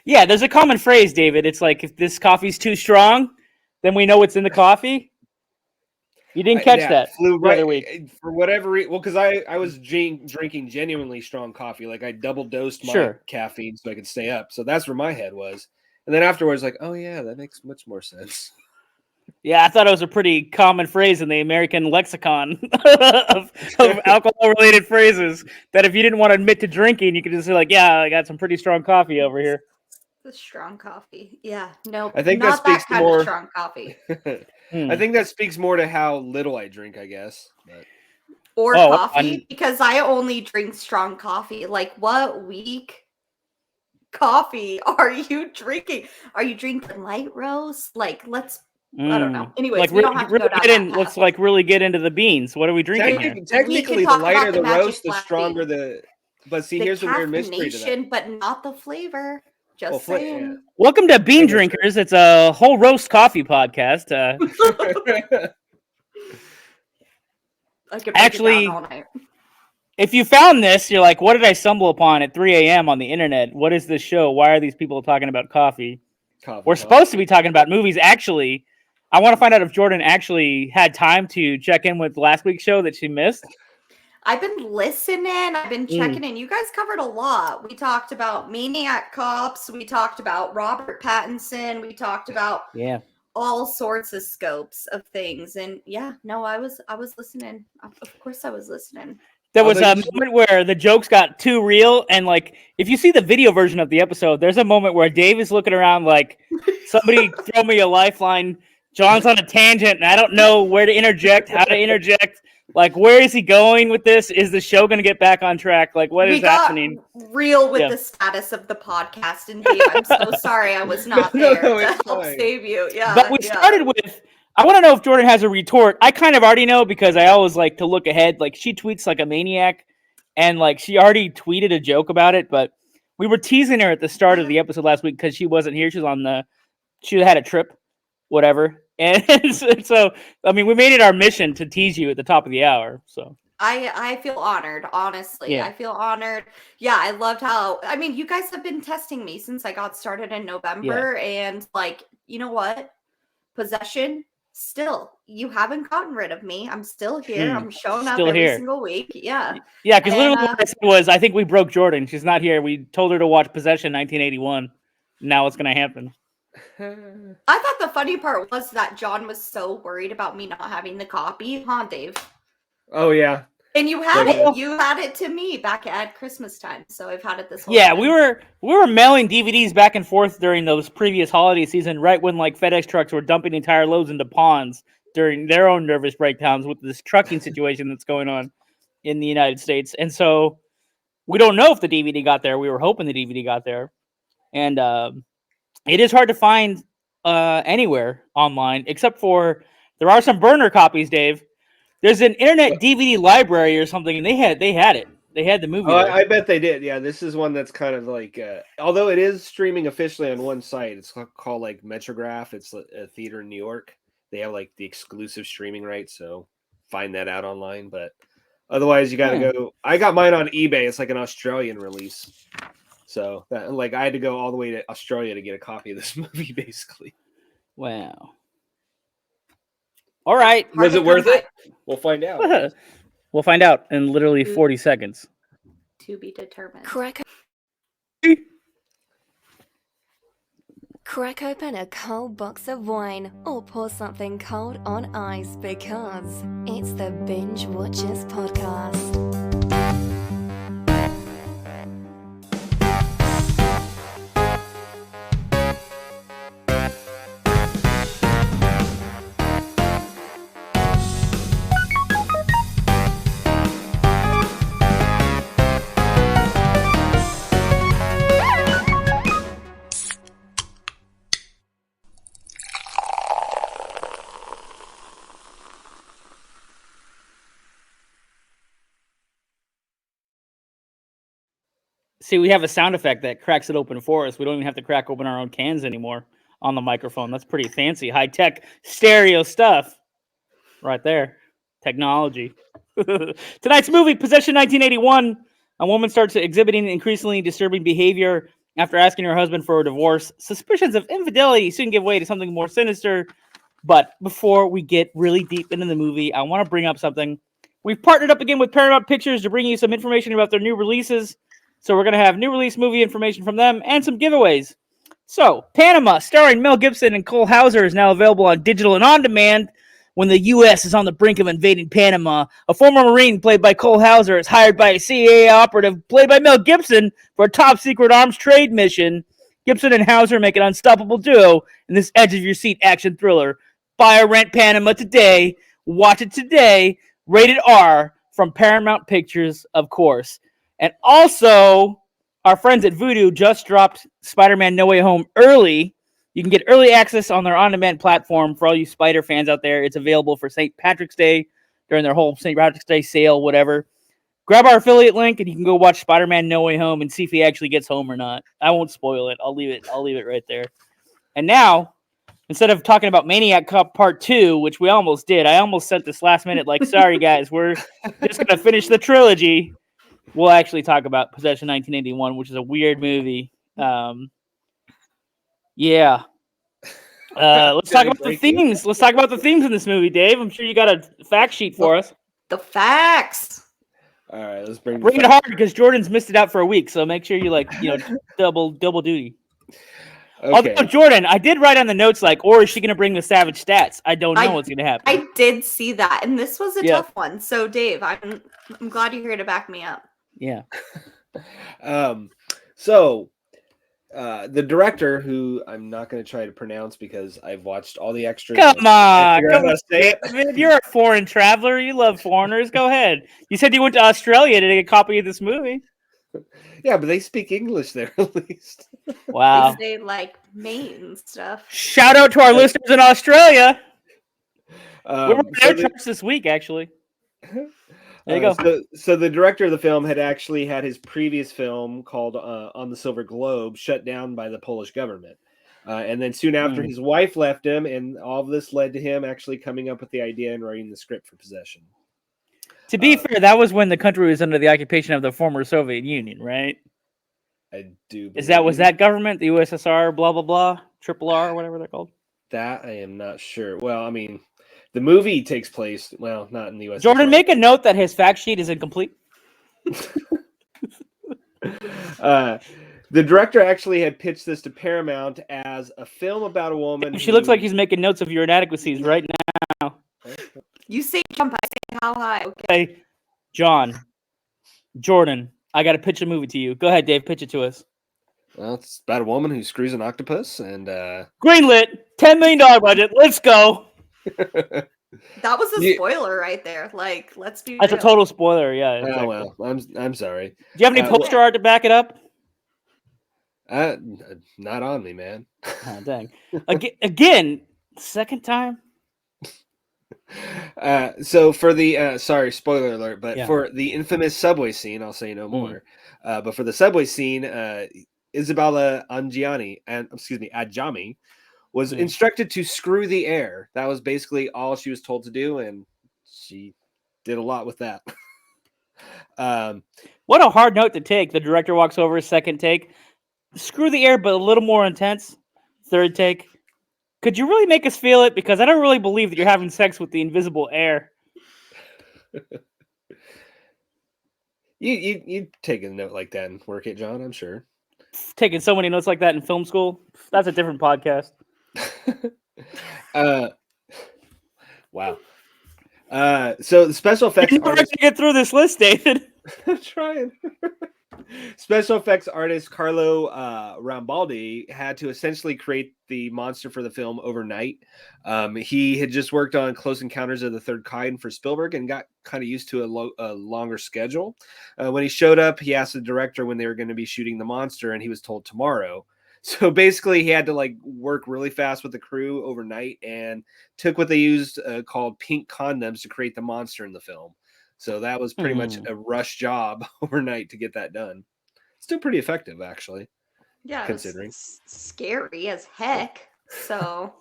Yeah, there's a common phrase, David. It's like, if this coffee's too strong, then we know what's in the coffee. You didn't catch that flew the right other week. for whatever reason. Well, because I was drinking genuinely strong coffee. Like I double dosed my caffeine so I could stay up. So that's where my head was. And then afterwards, like, oh yeah, that makes much more sense. Yeah, I thought it was a pretty common phrase in the American lexicon of alcohol-related phrases, that if you didn't want to admit to drinking, you could just say, like, yeah, I got some pretty strong coffee over here. The strong coffee. Yeah, no, I think not that kind of strong coffee. I think that speaks more to how little I drink, I guess. But... Or coffee, because I only drink strong coffee. Like, what weak coffee are you drinking? Are you drinking light roast? Like, let's... I don't know. Anyways, like, we don't have to go down that path. Let's like really get into the beans. What are we drinking here? Technically, the lighter the roast, the stronger the... But see, here's the weird mystery to that. But not the flavor. Just saying. Yeah. Welcome to Bean Drinkers. It's a whole roast coffee podcast. Actually, if you found this, you're like, what did I stumble upon at 3 a.m. on the internet? What is this show? Why are these people talking about coffee? We're supposed to be talking about movies. Actually, I want to find out if Jordan actually had time to check in with last week's show that she missed. I've been listening. I've been checking in. You guys covered a lot. We talked about Maniac Cops. We talked about Robert Pattinson. We talked about all sorts of scopes of things. And I was listening. Of course, I was listening. There was a moment where the jokes got too real, and like, if you see the video version of the episode, there's a moment where Dave is looking around like, somebody throw me a lifeline. John's on a tangent, and I don't know where to interject, how to interject. Like, where is he going with this? Is the show going to get back on track? Like, what is happening? Real with the status of the podcast, and Dave, I'm so sorry I was not there to help save you. Yeah, but we started with. I want to know if Jordan has a retort. I kind of already know, because I always like to look ahead. Like, she tweets like a maniac, and like, she already tweeted a joke about it. But we were teasing her at the start of the episode last week because she wasn't here. She had a trip, whatever. And so, I mean, we made it our mission to tease you at the top of the hour. So I feel honored, honestly. I feel honored. Yeah, I loved how, I mean, you guys have been testing me since I got started in November. And like, you know what? Possession, still, you haven't gotten rid of me. I'm still here. I'm showing up every single week. Yeah. Yeah, because literally what I said was, I think we broke Jordan. She's not here. We told her to watch Possession 1981. Now what's going to happen? I thought the funny part was that John was so worried about me not having the copy, huh, Dave? Oh yeah, and you had it. You had it to me back at Christmas time, so I've had it this whole time. we were mailing DVDs back and forth during those previous holiday season, right when like FedEx trucks were dumping entire loads into ponds during their own nervous breakdowns with this trucking situation that's going on in the United States. And so we don't know if the DVD got there. We were hoping the DVD got there, and it is hard to find anywhere online, except for there are some burner copies, Dave. There's an internet DVD library or something, and they had it. They had the movie. I bet they did. Yeah, this is one that's kind of like, although it is streaming officially on one site, it's called like Metrograph. It's a theater in New York. They have like the exclusive streaming rights, so find that out online. But otherwise, you got to go. I got mine on eBay. It's like an Australian release. So, I had to go all the way to Australia to get a copy of this movie, basically. Wow. All right. Was it worth it? We'll find out. We'll find out in literally 40 seconds. To be determined. Crack open a cold box of wine or pour something cold on ice, because it's the Binge-Watchers podcast. See, we have a sound effect that cracks it open for us. We don't even have to crack open our own cans anymore on the microphone. That's pretty fancy, high-tech stereo stuff right there. Technology. Tonight's movie, Possession 1981, A woman starts exhibiting increasingly disturbing behavior after asking her husband for a divorce. Suspicions of infidelity soon give way to something more sinister. But before we get really deep into the movie, I want to bring up something. We've partnered up again with Paramount Pictures to bring you some information about their new releases. So we're going to have new release movie information from them and some giveaways. So, Panama, starring Mel Gibson and Cole Hauser, is now available on digital and on demand. When the U.S. is on the brink of invading Panama, a former Marine played by Cole Hauser is hired by a CIA operative played by Mel Gibson for a top-secret arms trade mission. Gibson and Hauser make an unstoppable duo in this edge-of-your-seat action thriller. Buy a Rent Panama today. Watch it today. Rated R from Paramount Pictures, of course. And also, our friends at Vudu just dropped Spider-Man No Way Home early. You can get early access on their on-demand platform for all you Spider fans out there. It's available for St. Patrick's Day during their whole St. Patrick's Day sale, whatever. Grab our affiliate link and you can go watch Spider-Man No Way Home and see if he actually gets home or not. I won't spoil it. I'll leave it right there. And now, instead of talking about Maniac Cop Part 2, which we almost did, I almost sent this last minute like, sorry guys, we're just going to finish the trilogy. We'll actually talk about Possession 1981, which is a weird movie. Yeah. Let's talk about the themes. Let's talk about the themes in this movie, Dave. I'm sure you got a fact sheet for us. The facts. All right, let's bring it hard because Jordan's missed it out for a week, so make sure you double duty. Okay. Although Jordan, I did write on the notes or is she going to bring the savage stats? I don't know what's going to happen. I did see that, and this was a tough one. So Dave, I'm glad you're here to back me up. Yeah. So the director, who I'm not going to try to pronounce because I've watched all the extras. Come on. You're a foreign traveler. You love foreigners. Go ahead. You said you went to Australia to get a copy of this movie. Yeah, but they speak English there at least. Wow. They say Maine stuff. Shout out to our listeners in Australia. We were their charts this week, actually. There you go. So the director of the film had actually had his previous film called On the Silver Globe shut down by the Polish government. And then soon after, his wife left him, and all of this led to him actually coming up with the idea and writing the script for Possession. To be fair, that was when the country was under the occupation of the former Soviet Union, right? I do. Was that government, the USSR, blah, blah, blah, triple R, whatever they're called? That I am not sure. Well, I mean, the movie takes place, not in the USSR. Jordan, make a note that his fact sheet is incomplete. The director actually had pitched this to Paramount as a film about a woman. She looks like he's making notes of your inadequacies right now. You say jump, I say how high. Okay, Jordan, I got to pitch a movie to you. Go ahead, Dave, pitch it to us. Well, it's about a woman who screws an octopus and greenlit, $10 million budget. Let's go. That was a spoiler right there. Let's be That's real. a total spoiler, yeah. Exactly. Oh well, I'm sorry. Do you have any poster art to back it up? Not on me, man. Oh, dang. Again, second time. So for the sorry, spoiler alert, but for the infamous subway scene, I'll say no more. But for the subway scene, Isabella Adjami was instructed to screw the air. That was basically all she was told to do, and she did a lot with that. What a hard note to take. The director walks over, second take. Screw the air, but a little more intense. Third take. Could you really make us feel it? Because I don't really believe that you're having sex with the invisible air. You take a note like that and work it, John, I'm sure. Taking so many notes like that in film school? That's a different podcast. Wow. So the special effects You're going to get through this list, David. I'm trying. Special effects artist Carlo Rambaldi had to essentially create the monster for the film overnight. He had just worked on Close Encounters of the Third Kind for Spielberg and got kind of used to a longer schedule. When he showed up, he asked the director when they were going to be shooting the monster, and he was told tomorrow. So basically, he had to work really fast with the crew overnight and took what they used called pink condoms to create the monster in the film. So that was pretty much a rush job overnight to get that done. Still pretty effective, actually. Yeah, considering scary as heck. So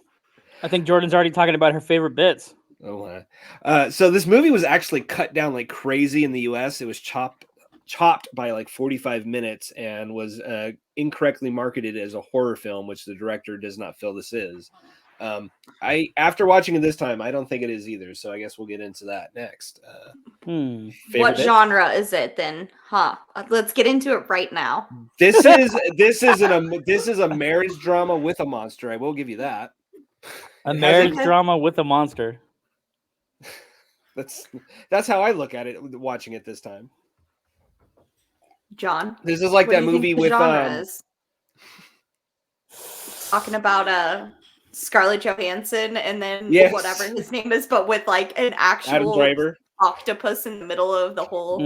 I think Jordan's already talking about her favorite bits. Oh my! So this movie was actually cut down like crazy in the U.S. It was chopped chopped by like 45 minutes and was incorrectly marketed as a horror film, which the director does not feel this is. After watching it this time, I don't think it is either. So I guess we'll get into that next. What genre is it then? Let's get into it right now. This is a marriage drama with a monster. I will give you that. A marriage drama with a monster. That's how I look at it watching it this time. John, this is like that movie with talking about Scarlett Johansson and then whatever his name is, but with like an actual octopus in the middle of the whole.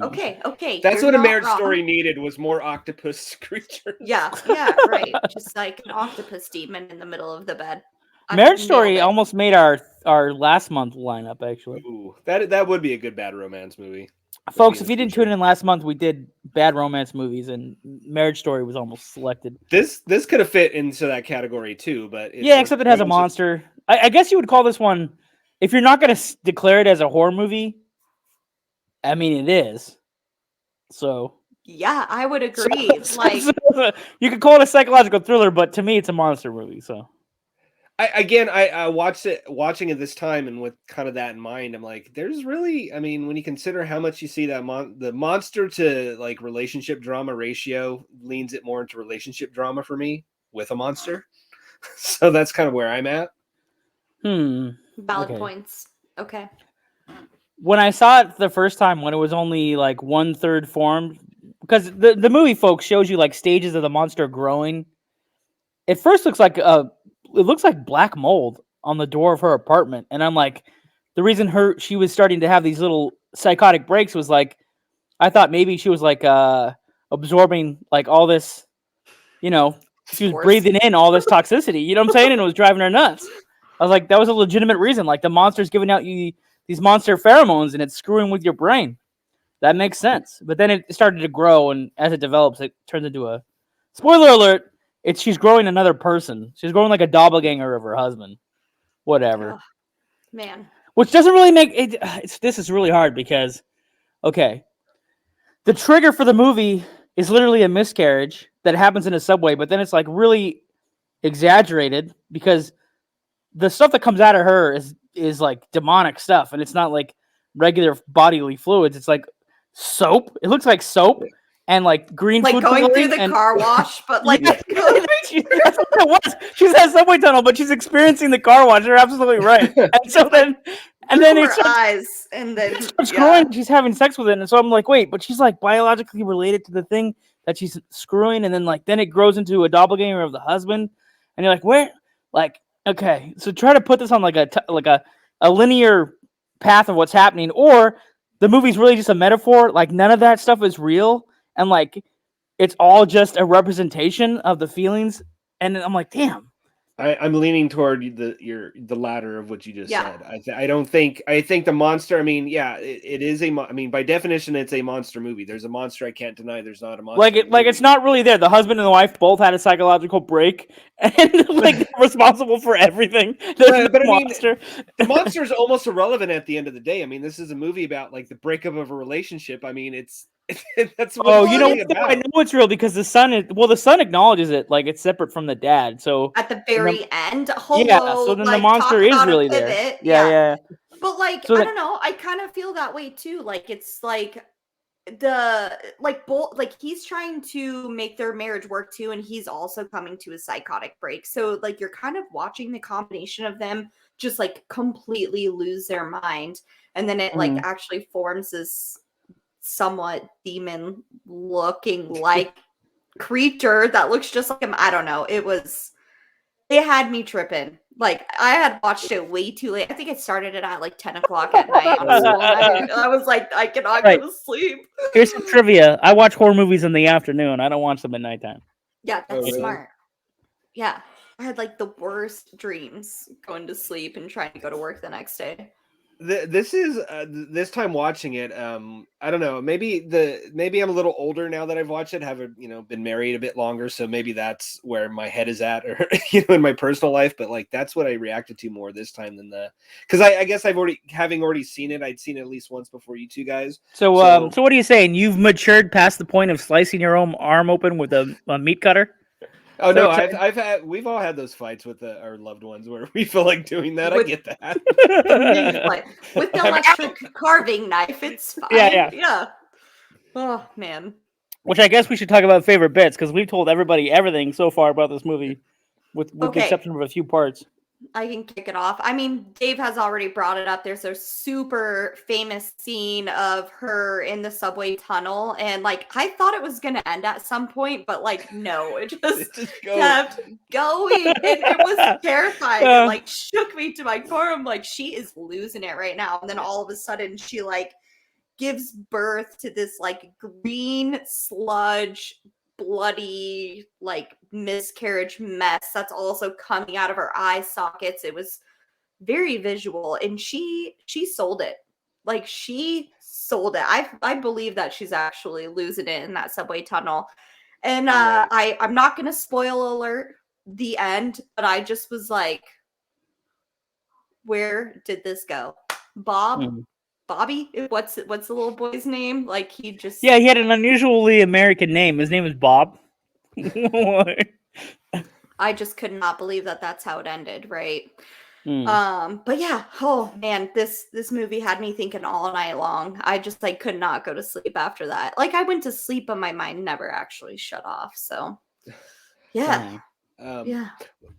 Okay. That's what a Marriage Story needed, was more octopus creatures. Yeah, right. Just like an octopus demon in the middle of the bed. Marriage Story almost made our last month lineup, actually. Ooh, that would be a good bad romance movie. Folks, if you didn't tune in last month, we did bad romance movies, and Marriage Story was almost selected. This could have fit into that category too, but except it has a monster. I guess you would call this one, if you're not going to declare it as a horror movie. I mean, it is. So yeah, I would agree. You could call it a psychological thriller, but to me, it's a monster movie. So. I watching it this time, and with kind of that in mind, I'm like, there's really, I mean, when you consider how much you see that the monster to like relationship drama ratio leans it more into relationship drama for me with a monster. So that's kind of where I'm at. Valid points. Okay. When I saw it the first time, when it was only like 1/3 formed, because the movie, folks, shows you like stages of the monster growing. It first looks like it looks like black mold on the door of her apartment. And I'm like, the reason she was starting to have these little psychotic breaks was like, I thought maybe she was like absorbing like all this, she was breathing in all this toxicity, you know what I'm saying? And it was driving her nuts. I was like, that was a legitimate reason. Like the monster's giving out you these monster pheromones and it's screwing with your brain. That makes sense. But then it started to grow, and as it develops, it turns into a, spoiler alert, she's growing another person. She's growing like a doppelganger of her husband. Whatever. Oh, man. Which doesn't really make it. This is really hard because, okay, the trigger for the movie is literally a miscarriage that happens in a subway, but then it's like really exaggerated because the stuff that comes out of her is like demonic stuff, and it's not like regular bodily fluids. It's like soap. It looks like soap. And like green like food going through the car wash, but like that's what it was. She's at a subway tunnel, but she's experiencing the car wash. You're absolutely right. And so then it's eyes, and then starts growing. She's having sex with it, and so I'm like, wait, but she's like biologically related to the thing that she's screwing, and then it grows into a doppelganger of the husband, and you're like, where? Like, okay, so try to put this on like a linear path of what's happening, or the movie's really just a metaphor. Like none of that stuff is real. And like, it's all just a representation of the feelings. And I'm like, damn. I'm leaning toward the latter of what you just said. I think the monster. I mean, it is by definition, it's a monster movie. There's a monster. I can't deny there's not a monster. Like it's not really there. The husband and the wife both had a psychological break, and like they're responsible for everything. There's no monster. The monster is almost irrelevant at the end of the day. I mean, this is a movie about like the breakup of a relationship. I mean, that's what I know it's real because the son acknowledges it, like it's separate from the dad. So at the very end, so then the monster is really there. Yeah. But like, I don't know, I kind of feel that way too. Like it's like he's trying to make their marriage work too, and he's also coming to a psychotic break. So like you're kind of watching the combination of them just like completely lose their mind, and then it like actually forms this somewhat demon looking like creature that looks just like him. I don't know. It had me tripping. Like I had watched it way too late. I think it started it at like 10 o'clock at night on a school night. I was like, I cannot go to sleep. Here's some trivia. I watch horror movies in the afternoon. I don't watch them at nighttime. Yeah, that's smart. Yeah. I had like the worst dreams going to sleep and trying to go to work the next day. This is this time watching it. I don't know. Maybe I'm a little older now that I've watched it. Haven't been married a bit longer, so maybe that's where my head is at, or in my personal life. But like that's what I reacted to more this time than because I guess having already seen it. I'd seen it at least once before you two guys. So what are you saying? You've matured past the point of slicing your own arm open with a meat cutter? Oh no, we've all had those fights with our loved ones where we feel like doing that. I get that. With the electric carving knife, it's fine. Yeah. Oh man. Which I guess we should talk about favorite bits because we've told everybody everything so far about this movie, with the exception of a few parts. I can kick it off. I mean, Dave has already brought it up. There's a super famous scene of her in the subway tunnel. And like, I thought it was going to end at some point, but like, no, it just kept going. And it was terrifying. It like shook me to my core. I'm like, she is losing it right now. And then all of a sudden she like gives birth to this like green sludge, bloody like miscarriage mess that's also coming out of her eye sockets. It was very visual, and she sold it. Like she sold it. I believe that she's actually losing it in that subway tunnel. And I'm not gonna spoil alert the end, but I just was like, where did this go? Bobby? What's the little boy's name? Like he just... Yeah, he had an unusually American name. His name is Bob. I just could not believe that that's how it ended, right? But yeah, oh man, this movie had me thinking all night long. I just like could not go to sleep after that. Like I went to sleep, but my mind never actually shut off. So yeah.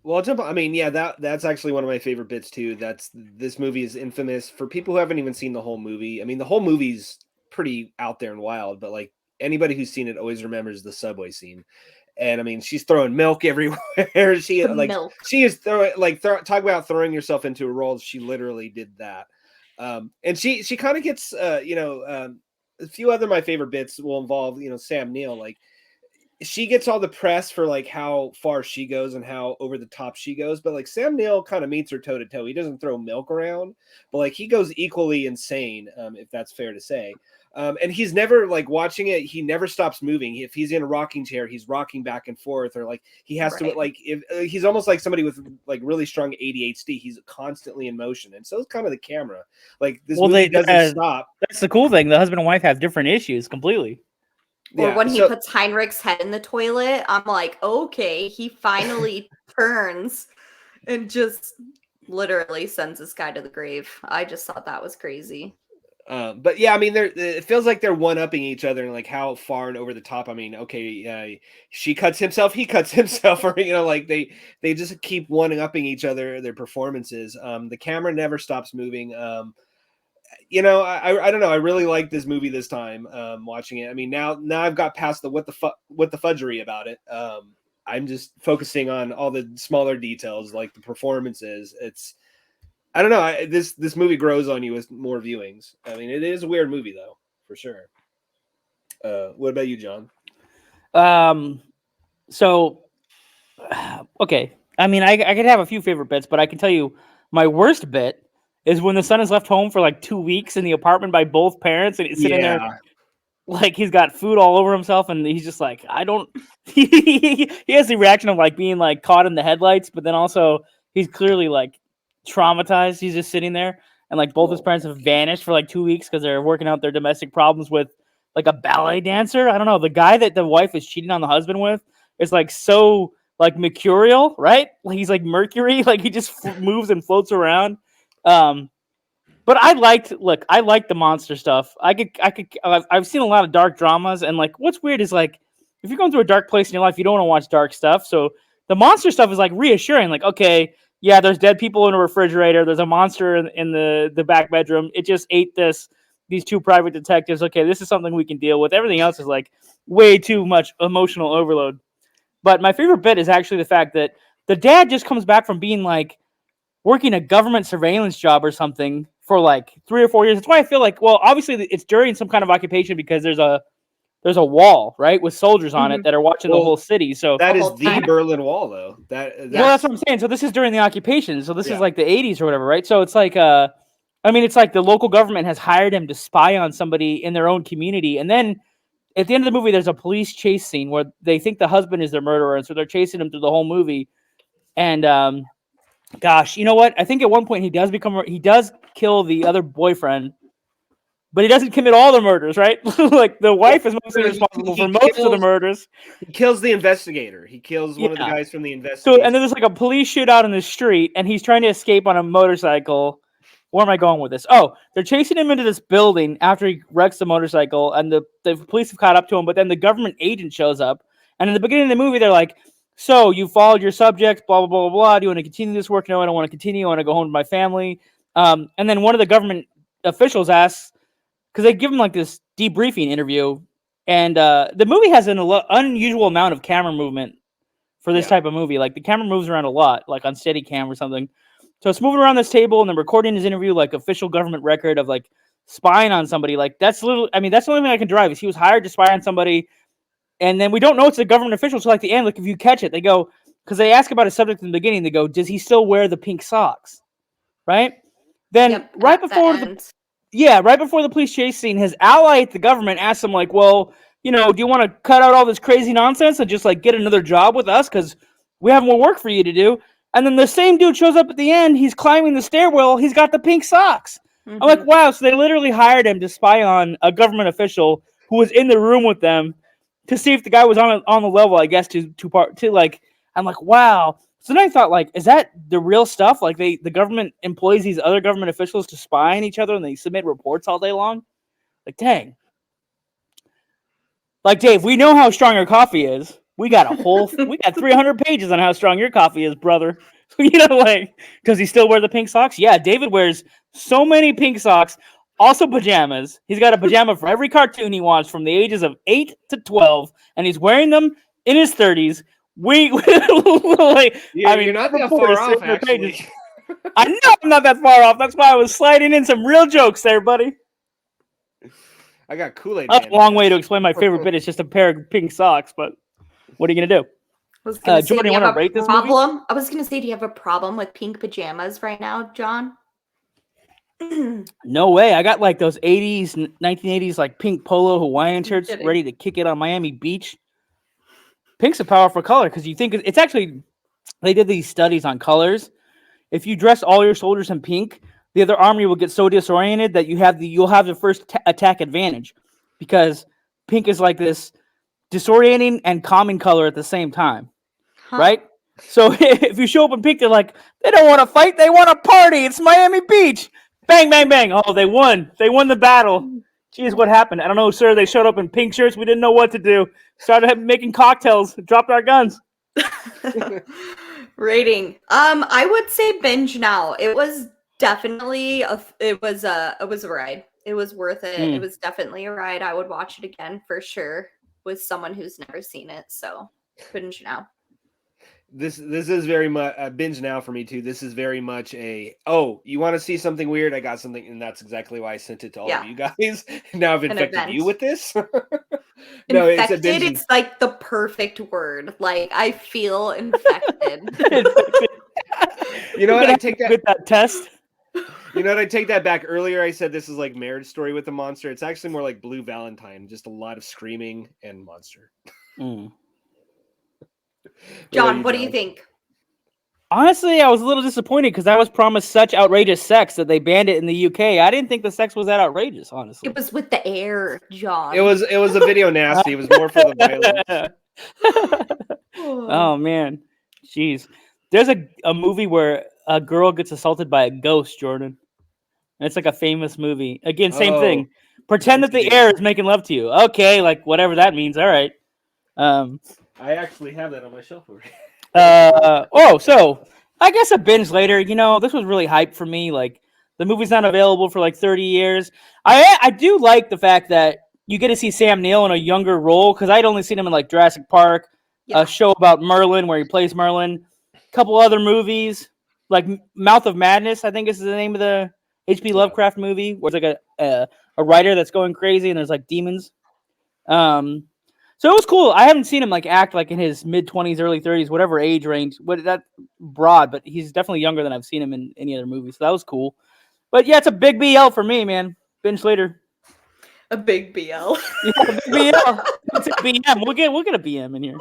Well, I mean, yeah, that's actually one of my favorite bits too. This movie is infamous for people who haven't even seen the whole movie. I mean, the whole movie's pretty out there and wild, but like anybody who's seen it always remembers the subway scene. And I mean, she's throwing milk everywhere. She is throwing talk about throwing yourself into a role. She literally did that. And she kind of gets a few other my favorite bits will involve Sam Neill. Like she gets all the press for like how far she goes and how over the top she goes, but like Sam Neill kind of meets her toe to toe. He doesn't throw milk around, but like he goes equally insane, if that's fair to say. And he's never like watching it. He never stops moving. If he's in a rocking chair, he's rocking back and forth, or like he has to like if he's almost like somebody with like really strong ADHD. He's constantly in motion, and so is kind of the camera. Like this movie doesn't stop. That's the cool thing. The husband and wife have different issues completely. Or when he puts Heinrich's head in the toilet, I'm like, okay, he finally turns and just literally sends this guy to the grave. I just thought that was crazy. But yeah, I mean, it feels like they're one-upping each other and like how far and over the top. I mean, okay, she cuts himself, he cuts himself, or like they just keep one-upping each other, their performances. The camera never stops moving. I don't know. I really like this movie this time. Watching it. I mean, now I've got past the what the fudgery about it. I'm just focusing on all the smaller details, like the performances. I don't know. This movie grows on you with more viewings. I mean, it is a weird movie though, for sure. What about you, John? So, okay. I mean, I could have a few favorite bits, but I can tell you my worst bit is when the son is left home for like 2 weeks in the apartment by both parents, and he's sitting there like he's got food all over himself, and he's just like, I don't. He has the reaction of like being like caught in the headlights, but then also he's clearly like traumatized. He's just sitting there, and like both his parents have vanished for like 2 weeks because they're working out their domestic problems with like a ballet dancer. I don't know. The guy that the wife is cheating on the husband with is like so like mercurial, right? Like he's like Mercury, like he just moves and floats around. But I liked the monster stuff. I've seen a lot of dark dramas, and like what's weird is like if you're going through a dark place in your life, you don't want to watch dark stuff. So the monster stuff is like reassuring. Like, okay, yeah, there's dead people in a refrigerator. There's a monster in the back bedroom. It just ate these two private detectives. Okay, this is something we can deal with. Everything else is like way too much emotional overload. But my favorite bit is actually the fact that the dad just comes back from being like working a government surveillance job or something for like 3 or 4 years. That's why I feel like, well, obviously it's during some kind of occupation because there's a wall, right, with soldiers on it that are watching the whole city. So that is the Berlin Wall, though. Well, that's what I'm saying. So this is during the occupation. So this is like the 80s or whatever, right? So it's like, I I mean, it's like the local government has hired him to spy on somebody in their own community. And then at the end of the movie, there's a police chase scene where they think the husband is the murderer. And so they're chasing him through the whole movie. And gosh, you know what? I think at one point he does kill the other boyfriend, but he doesn't commit all the murders, right? Like the wife is mostly responsible for most of the murders. He kills the investigator. He kills one of the guys from the So, investigation. and then there's like a police shootout in the street, and he's trying to escape on a motorcycle. Where am I going with this? Oh, they're chasing him into this building after he wrecks the motorcycle, and the police have caught up to him, but then the government agent shows up. And in the beginning of the movie, they're like, so you followed your subjects, blah, blah, blah, blah. Do you want to continue this work? No, I don't want to continue. I want to go home to my family. And then one of the government officials asks, because they give him like this debriefing interview, and the movie has an unusual amount of camera movement for this type of movie. Like the camera moves around a lot, like on Steadicam or something. So it's moving around this table, and then recording his interview like official government record of like spying on somebody. Like that's the only thing I can drive is he was hired to spy on somebody, and then we don't know it's a government official. So like the end, like if you catch it, they go, because they ask about a subject in the beginning, they go, does he still wear the pink socks? Right? Then right before the police chase scene, his ally at the government asks him like, well, do you want to cut out all this crazy nonsense and just like get another job with us because we have more work for you to do? And then the same dude shows up at the end. He's climbing the stairwell. He's got the pink socks. Mm-hmm. I'm like, wow. So they literally hired him to spy on a government official who was in the room with them to see if the guy was on the level, I guess, I'm like, wow. So then I thought, like, is that the real stuff? Like the government employs these other government officials to spy on each other and they submit reports all day long? Like, dang. Like, Dave, we know how strong your coffee is. We got 300 pages on how strong your coffee is, brother. Like, does he still wear the pink socks? Yeah, David wears so many pink socks. Also pajamas. He's got a pajama for every cartoon he watched from the ages of 8 to 12, and he's wearing them in his 30s. You're not that far off, actually. I know I'm not that far off. That's why I was sliding in some real jokes there, buddy. I got Kool-Aid. That's a long way to explain my favorite bit. It's just a pair of pink socks, but what are you going to do? Jordan, you want to rate this movie? I was going to say, do you have a problem with pink pajamas right now, John? No way. I got like those 1980s like pink polo Hawaiian shirts ready to kick it on Miami Beach. Pink's a powerful color because you think it's actually, they did these studies on colors. If you dress all your soldiers in pink, the other army will get so disoriented that you'll have the first attack advantage because pink is like this disorienting and calming color at the same time, right? So if you show up in pink, they're like, they don't want to fight, they want to party. It's Miami Beach. Bang, bang, bang. Oh, they won. They won the battle. Jeez, what happened? I don't know, sir. They showed up in pink shirts. We didn't know what to do. Started making cocktails. Dropped our guns. Rating. I would say binge now. It was definitely it was a ride. It was worth it. It was definitely a ride. I would watch it again for sure with someone who's never seen it. So binge now. This is very much a binge now for me too. This is very much you want to see something weird? I got something, and that's exactly why I sent it to all of you guys. Now I've infected you with this. No, infected, it's a binge. It's like the perfect word. Like I feel infected. You know what? I take that with that test. You know what? I take that back. Earlier, I said this is like Marriage Story with a monster. It's actually more like Blue Valentine. Just a lot of screaming and monster. John, what do you think? Honestly, I was a little disappointed because I was promised such outrageous sex that they banned it in the UK. I didn't think the sex was that outrageous, honestly. It was with the air, John. It was a video nasty. It was more for the violence. Oh man, jeez. There's a movie where a girl gets assaulted by a ghost, Jordan. And it's like a famous movie. Again, same thing. Pretend that the air is making love to you. Okay, like whatever that means. All right. I actually have that on my shelf over here. So I guess a binge later. This was really hype for me. Like the movie's not available for like 30 years. I do like the fact that you get to see Sam Neill in a younger role because I'd only seen him in like Jurassic Park, a show about Merlin where he plays Merlin, a couple other movies like Mouth of Madness. I think is the name of the H.P. Lovecraft movie where it's like a writer that's going crazy and there's like demons. So it was cool. I haven't seen him like act like in his mid-20s, early 30s, whatever age range. What that broad, but he's definitely younger than I've seen him in any other movie. So that was cool. But yeah, it's a big BL for me, man. Binge later. A big BL. Yeah, big BL. It's a BM. We'll get a BM in here.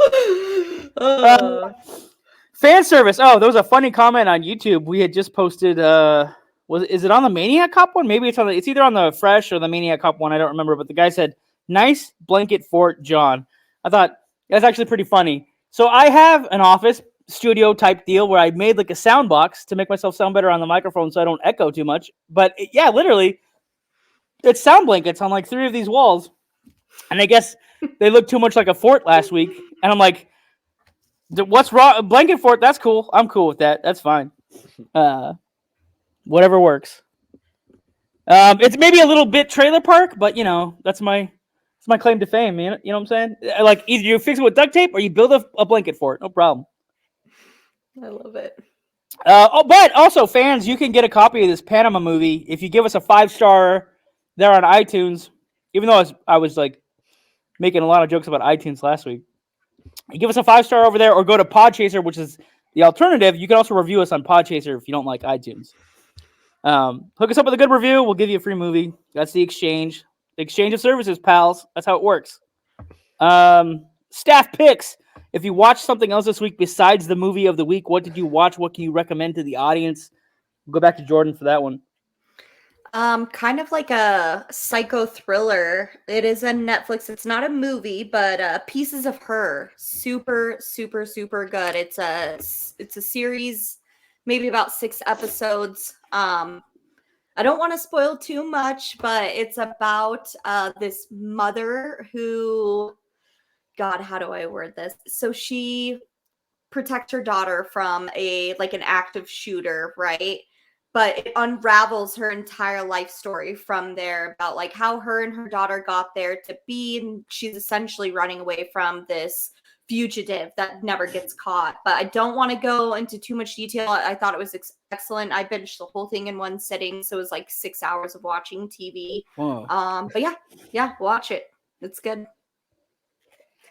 Fan service. Oh, there was a funny comment on YouTube. We had just posted. Is it on the Maniac Cop one? Maybe it's on it's either on the Fresh or the Maniac Cop one. I don't remember. But the guy said, "Nice blanket fort, John." I thought that's actually pretty funny. So I have an office studio type deal where I made like a sound box to make myself sound better on the microphone so I don't echo too much. But yeah, literally, it's sound blankets on like 3 of these walls. And I guess they looked too much like a fort last week. And I'm like, what's wrong? Blanket fort, that's cool. I'm cool with that. That's fine. Whatever works. It's maybe a little bit trailer park, but that's my claim to fame. You know what I'm saying? Like either you fix it with duct tape or you build a blanket fort. No problem. I love it. But also fans, you can get a copy of this Panama movie if you give us a 5-star there on iTunes. Even though I was like making a lot of jokes about iTunes last week. You give us a 5-star over there or go to Podchaser, which is the alternative. You can also review us on Podchaser if you don't like iTunes. Hook us up with a good review. We'll give you a free movie. That's the exchange. The exchange of services, pals. That's how it works. Staff picks. If you watched something else this week besides the movie of the week, what did you watch? What can you recommend to the audience? We'll go back to Jordan for that one. Kind of like a psycho thriller. It is on Netflix. It's not a movie, but Pieces of Her. Super, super, super good. It's a series, maybe about 6 episodes. I don't want to spoil too much, but it's about this mother who, God, how do I word this? So she protects her daughter from an active shooter, right? But it unravels her entire life story from there about like how her and her daughter got there to be, and she's essentially running away from this fugitive that never gets caught. But I don't want to go into too much detail. I thought it was excellent. I binged the whole thing in one sitting, so it was like 6 hours of watching TV. Whoa. But yeah, watch it. It's good.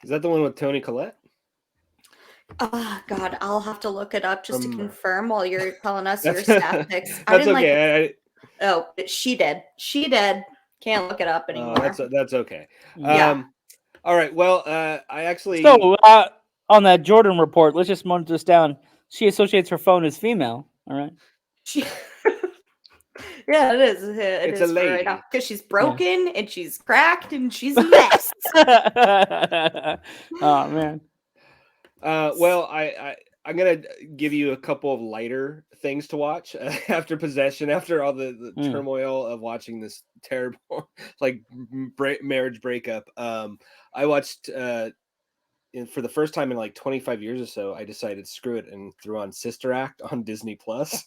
Is that the one with Toni Collette? God, I'll have to look it up just to confirm while you're telling us your That's staff picks. That's okay. She did. Can't look it up anymore. That's okay. Yeah. All right. Well, I actually. So on that Jordan report, let's just note this down. She associates her phone as female. All right. Yeah, it is. It's a lady right now because she's broken and she's cracked and she's a mess. Oh man. Well, I'm gonna give you a couple of lighter things to watch after Possession, after all the turmoil of watching this terrible marriage breakup. I watched for the first time in like 25 years or so. I decided screw it and threw on Sister Act on Disney Plus.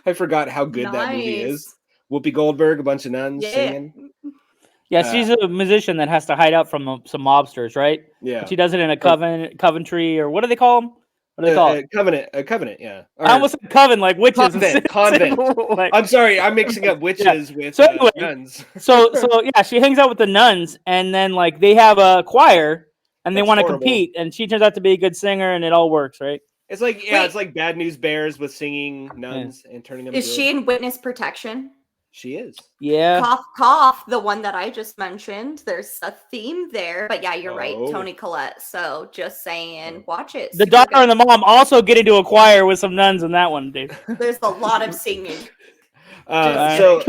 I forgot how good that movie is. Whoopi Goldberg, a bunch of nuns singing. Yeah, she's a musician that has to hide out from some mobsters, right? Yeah, but she does it in a Coventry, or what do they call them? What do they call it? Covenant, yeah. I almost said coven, like witches. Convent. I'm sorry, I'm mixing up witches with nuns. so yeah, she hangs out with the nuns, and then like they have a choir, and they want to compete, and she turns out to be a good singer, and it all works, right? It's like it's like Bad News Bears with singing nuns and turning them. Is she in witness protection? She is. Yeah. Cough, cough. The one that I just mentioned. There's a theme there, but yeah, you're right. Toni Collette. So just saying, watch it. The daughter and the mom also get into a choir with some nuns in that one, dude. There's a lot of singing. So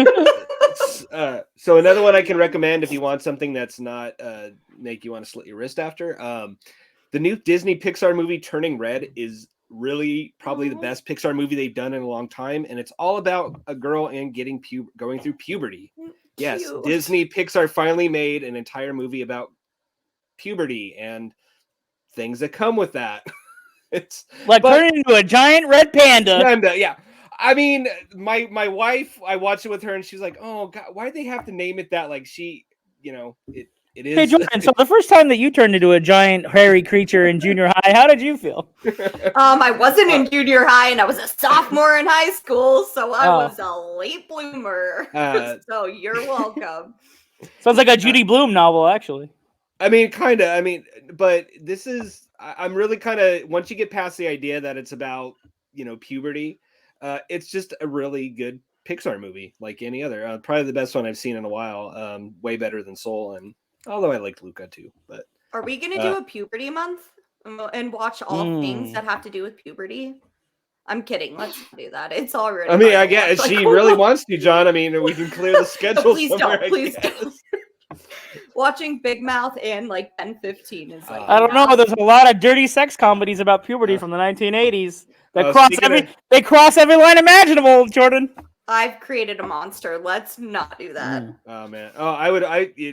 another one I can recommend if you want something that's not make you want to slit your wrist after. The new Disney Pixar movie Turning Red is really probably the best Pixar movie they've done in a long time, and it's all about a girl and going through puberty. Yes, Disney Pixar finally made an entire movie about puberty and things that come with that. It's like turning into a giant red panda. Yeah. I mean, my wife, I watched it with her and she's like, "Oh God, why do they have to name it that?" Like it is. Hey Jordan, so the first time that you turned into a giant hairy creature in junior high, how did you feel? I wasn't in junior high, and I was a sophomore in high school, so I was a late bloomer. So you're welcome. Sounds like a Judy Blume novel, actually. I mean, kind of. I mean, but this is. I'm really kind of once you get past the idea that it's about puberty, it's just a really good Pixar movie, like any other. Probably the best one I've seen in a while. Way better than Soul, and although I like Luca too. But are we gonna do a puberty month and watch all things that have to do with puberty? I'm kidding. Let's not do that. It's already. I mean, I guess she really wants to, John. I mean, we can clear the schedule. Please somewhere, don't. Please don't. Watching Big Mouth and like 10-15 is like. I don't know. There's a lot of dirty sex comedies about puberty from the 1980s that they cross every line imaginable. Jordan. I've created a monster. Let's not do that. Oh man. Oh,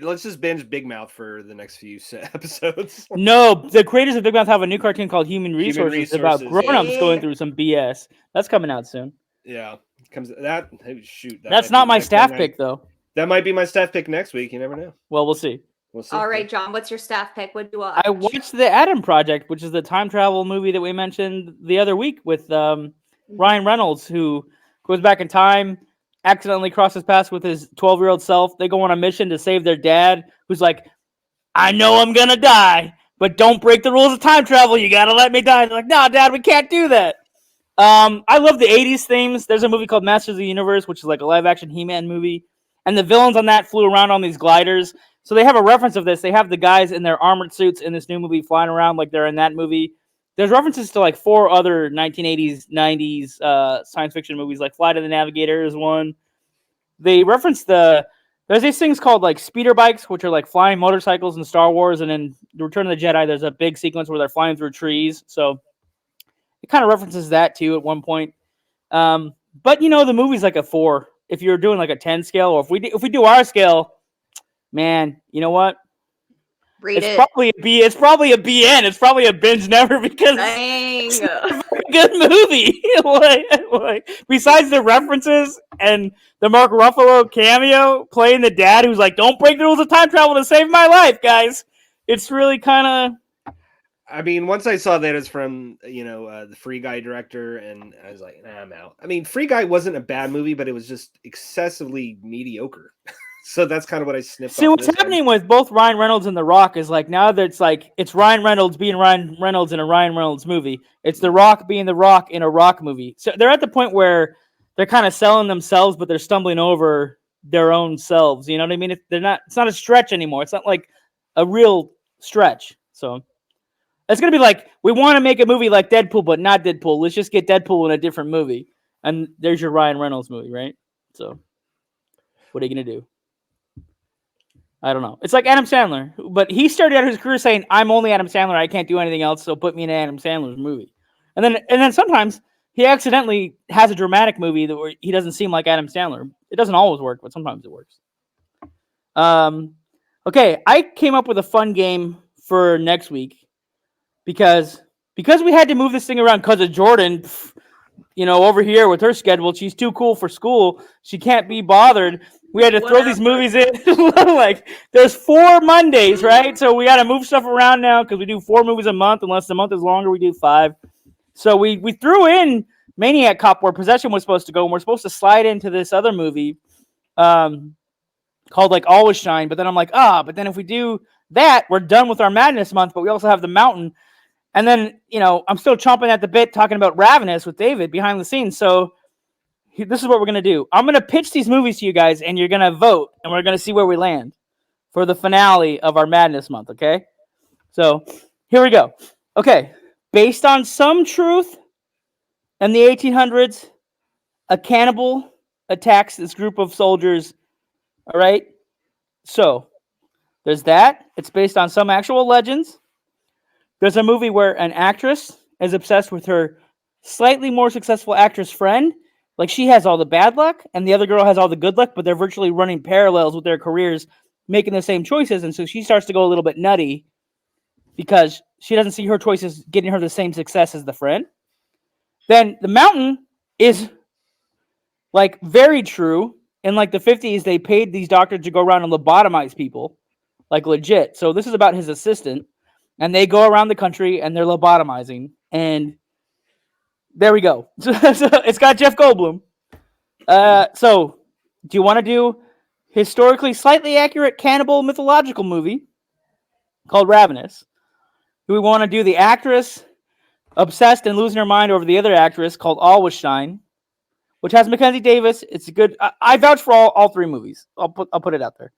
let's just binge Big Mouth for the next few episodes. No, the creators of Big Mouth have a new cartoon called Human Resources about grown-ups going through some BS. That's coming out soon. Yeah, comes that. Shoot, that's not my staff pick though. That might be my staff pick next week. You never know. Well, we'll see. All right, John. What's your staff pick? What do you watch? I watched The Adam Project, which is the time travel movie that we mentioned the other week with Ryan Reynolds, who goes back in time, accidentally crosses paths with his 12-year-old self. They go on a mission to save their dad, who's like, I know I'm going to die, but don't break the rules of time travel. You got to let me die. They're like, no, Dad, we can't do that. I love the 80s themes. There's a movie called Masters of the Universe, which is like a live-action He-Man movie. And the villains on that flew around on these gliders. So they have a reference of this. They have the guys in their armored suits in this new movie flying around like they're in that movie. There's references to like 4 other 1980s, 90s science fiction movies, like Flight of the Navigator is one. They reference there's these things called like speeder bikes, which are like flying motorcycles in Star Wars. And in Return of the Jedi, there's a big sequence where they're flying through trees. So it kind of references that too at one point. But you know, the movie's like a 4. If you're doing like a 10 scale, or if we do our scale, man, you know what? Probably a B. It's probably a BN. It's probably a binge never because it's a good movie. like, besides the references and the Mark Ruffalo cameo playing the dad who's like, "Don't break the rules of time travel to save my life, guys." It's really kind of. I mean, once I saw that it's from, the Free Guy director, and I was like, nah, I'm out. I mean, Free Guy wasn't a bad movie, but it was just excessively mediocre. So that's kind of what I sniffed. See, what's happening with both Ryan Reynolds and The Rock is like now that it's Ryan Reynolds being Ryan Reynolds in a Ryan Reynolds movie. It's The Rock being The Rock in a Rock movie. So they're at the point where they're kind of selling themselves, but they're stumbling over their own selves. You know what I mean? It's not a stretch anymore. It's not like a real stretch. So it's going to be like, we want to make a movie like Deadpool, but not Deadpool. Let's just get Deadpool in a different movie. And there's your Ryan Reynolds movie, right? So what are you going to do? I don't know. It's like Adam Sandler, but he started out his career saying, I'm only Adam Sandler. I can't do anything else, so put me in Adam Sandler's movie. And then sometimes he accidentally has a dramatic movie where he doesn't seem like Adam Sandler. It doesn't always work, but sometimes it works. Okay, I came up with a fun game for next week. Because we had to move this thing around because of Jordan, over here with her schedule, she's too cool for school. She can't be bothered. We had to throw these movies in. Like, there's 4 Mondays, right? So we got to move stuff around now because we do 4 movies a month. Unless the month is longer, we do 5. So we threw in Maniac Cop where Possession was supposed to go, and we're supposed to slide into this other movie called, like, Always Shine. But then I'm like, but then if we do that, we're done with our Madness month, but we also have The Mountain. And then, I'm still chomping at the bit talking about Ravenous with David behind the scenes. So this is what we're going to do. I'm going to pitch these movies to you guys, and you're going to vote, and we're going to see where we land for the finale of our Madness month, okay? So here we go. Okay, based on some truth in the 1800s, a cannibal attacks this group of soldiers, all right? So there's that. It's based on some actual legends. There's a movie where an actress is obsessed with her slightly more successful actress friend. Like, she has all the bad luck, and the other girl has all the good luck, but they're virtually running parallels with their careers, making the same choices, and so she starts to go a little bit nutty because she doesn't see her choices getting her the same success as the friend. Then The Mountain is, like, very true. In, like, the 50s, they paid these doctors to go around and lobotomize people, like, legit. So this is about his assistant. And they go around the country and they're lobotomizing. And there we go. So it's got Jeff Goldblum. So do you want to do historically slightly accurate cannibal mythological movie called Ravenous? Do we want to do the actress obsessed and losing her mind over the other actress called Always Shine? which has Mackenzie Davis. It's a good. I vouch for all three movies. I'll put it out there.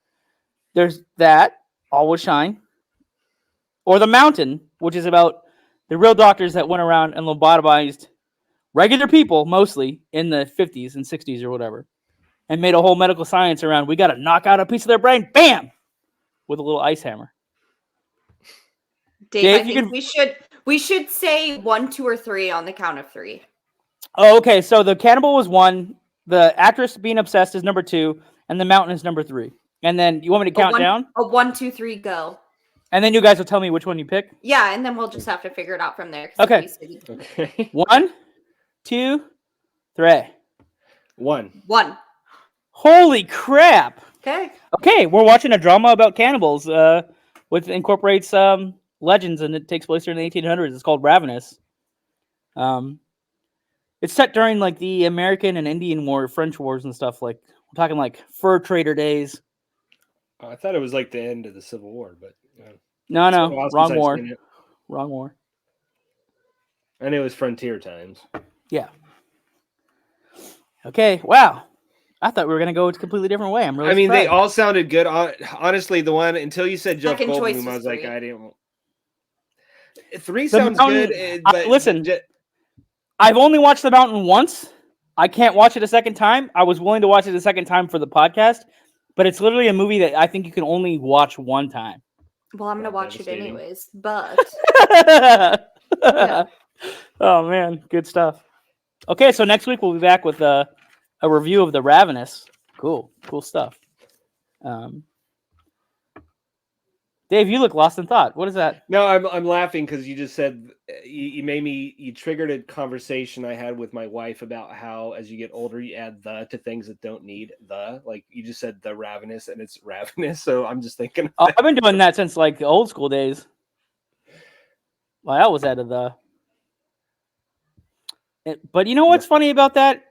There's that, All Will Shine, or The Mountain, which is about the real doctors that went around and lobotomized regular people, mostly in the 50s and 60s or whatever, and made a whole medical science around. We got to knock out a piece of their brain, bam, with a little ice hammer. Dave, I think we should say 1, 2, or 3 on the count of 3. Oh, okay. So the cannibal was 1, the actress being obsessed is number 2, and the mountain is number 3. And then you want me to count down? 1, 2, 3, go. And then you guys will tell me which one you pick? Yeah, and then we'll just have to figure it out from there. Okay. 1, 2, 3. 1. Holy crap. Okay, we're watching a drama about cannibals, which incorporates legends, and it takes place during the 1800s. It's called Ravenous. It's set during like the American and Indian War, French wars and stuff. Like we're talking like fur trader days. I thought it was like the end of the Civil War, but no, wrong war. Wrong war. I knew it was frontier times. Yeah. Okay. Wow. I thought we were gonna go a completely different way. I'm really. They surprised. all sounded good. Honestly, the one until you said Jeff Second choice Goldblum, I was like, 3. I didn't. 3 sounds good. But listen, I've only watched The Mountain once. I can't watch it a second time. I was willing to watch it a second time for the podcast, but it's literally a movie that I think you can only watch one time. Well, I'm gonna watch it anyways, but yeah. Oh man, good stuff. Okay, so next week we'll be back with a review of The Ravenous. Cool stuff. Dave, you look lost in thought. What is that? No, I'm laughing because you just said you triggered a conversation I had with my wife about how as you get older you add the to things that don't need the. Like you just said the ravenous and it's ravenous, so I'm just thinking. I've been doing that since like the old school days. Well, I always added the. But you know what's funny about that?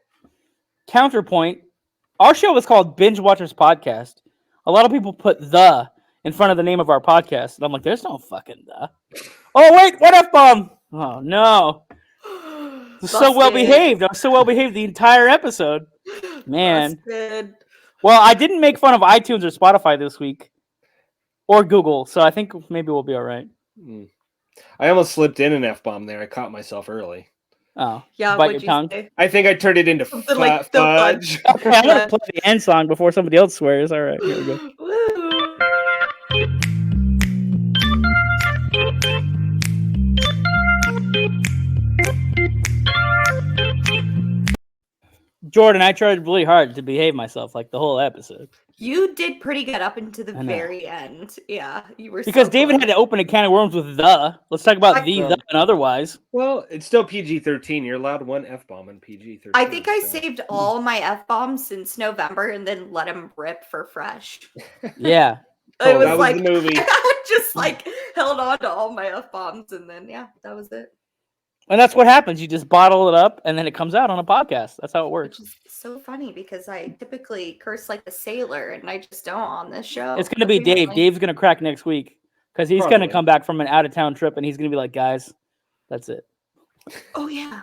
Counterpoint. Our show is called Binge-Watchers Podcast. A lot of people put the in front of the name of our podcast. And I'm like, there's no fucking the. Oh, wait, what F-bomb? Oh, no. So well behaved. I was so well behaved the entire episode. Man. Busted. Well, I didn't make fun of iTunes or Spotify this week. Or Google. So I think maybe we'll be all right. I almost slipped in an F-bomb there. I caught myself early. Oh. Yeah, bite your tongue. Say? I think I turned it into like fudge. Okay, I'm going to play the end song before somebody else swears. All right, here we go. Woo. Jordan, I tried really hard to behave myself like the whole episode. You did pretty good up into the very end. Yeah, you were because so David close. had to open a can of worms with the. Let's talk about the and otherwise. Well, it's still PG-13. You're allowed one F-bomb in PG-13. I think I saved all my F-bombs since November and then let them rip for fresh. Yeah. It was that like was the movie. I just like held on to all my F-bombs and then that was it. And that's what happens. You just bottle it up and then it comes out on a podcast. That's how it works. Which is so funny because I typically curse like a sailor and I just don't on this show. It's going to be Dave. Dave's going to crack next week because he's going to come back from an out-of-town trip and he's going to be like, guys, that's it. Oh, yeah.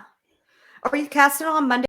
Are we casting on Monday?